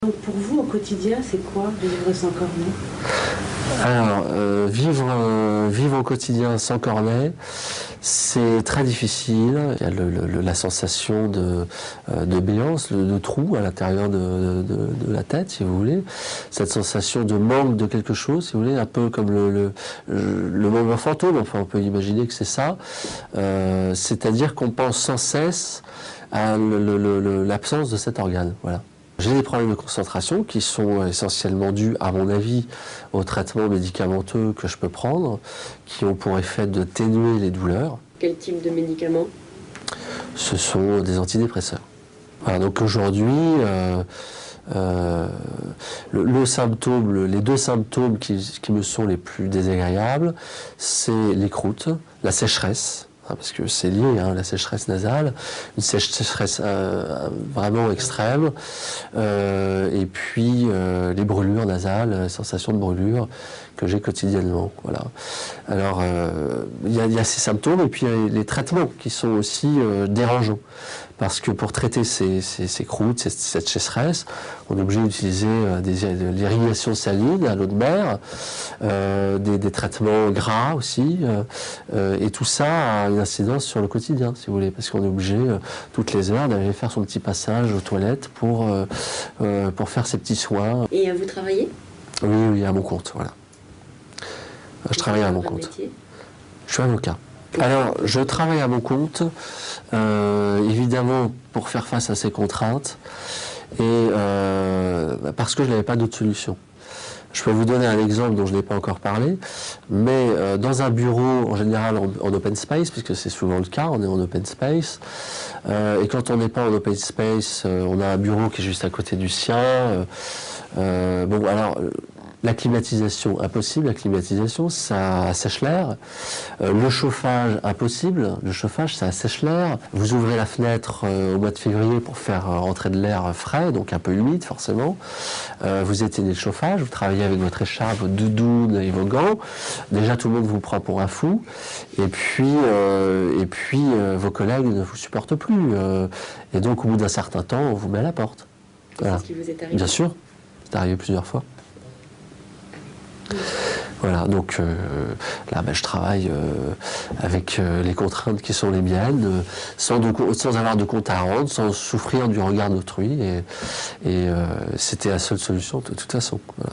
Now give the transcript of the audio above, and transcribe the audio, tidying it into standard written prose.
Donc pour vous, au quotidien, c'est quoi de vivre sans cornet? Alors, vivre au quotidien sans cornet, c'est très difficile. Il y a la sensation de béance, de trou à l'intérieur de la tête, si vous voulez. Cette sensation de manque de quelque chose, si vous voulez, un peu comme le manque d'un fantôme. Enfin, on peut imaginer que c'est ça. C'est-à-dire qu'on pense sans cesse à l'absence de cet organe. Voilà. J'ai des problèmes de concentration qui sont essentiellement dus, à mon avis, aux traitements médicamenteux que je peux prendre, qui ont pour effet de ténuer les douleurs. Quel type de médicaments? Ce sont des antidépresseurs. Voilà, donc aujourd'hui, les deux symptômes qui me sont les plus désagréables, c'est les croûtes, la sécheresse, parce que c'est lié, la sécheresse nasale, une sécheresse vraiment extrême, et puis les brûlures nasales, sensations de brûlure que j'ai quotidiennement. Voilà. Alors, il y a ces symptômes, et puis il y a les traitements qui sont aussi dérangeants. Parce que pour traiter ces croûtes, cette sécheresse, on est obligé d'utiliser l'irrigation saline à l'eau de mer, des traitements gras aussi, et tout ça a une incidence sur le quotidien, si vous voulez, parce qu'on est obligé toutes les heures d'aller faire son petit passage aux toilettes pour faire ses petits soins. Et vous travaillez? Oui, à mon compte, voilà. Je travaille à mon compte. Je suis avocat. Alors, je travaille à mon compte, évidemment pour faire face à ces contraintes, et parce que je n'avais pas d'autre solution. Je peux vous donner un exemple dont je n'ai pas encore parlé, mais dans un bureau, en général en open space, puisque c'est souvent le cas, on est en open space, et quand on n'est pas en open space, on a un bureau qui est juste à côté du sien. Bon, alors... La climatisation, impossible. La climatisation, ça assèche l'air. Le chauffage, impossible. Le chauffage, ça assèche l'air. Vous ouvrez la fenêtre au mois de février pour faire rentrer de l'air frais, donc un peu humide forcément. Vous éteignez le chauffage, vous travaillez avec votre écharpe, votre doudoune et vos gants. Déjà, tout le monde vous prend pour un fou. Et puis vos collègues ne vous supportent plus. Et donc, au bout d'un certain temps, on vous met à la porte. Voilà. C'est ce qui vous est arrivé? Bien sûr, c'est arrivé plusieurs fois. Voilà, donc là, je travaille avec les contraintes qui sont les miennes, sans avoir de compte à rendre, sans souffrir du regard d'autrui, et c'était la seule solution de toute façon. Voilà.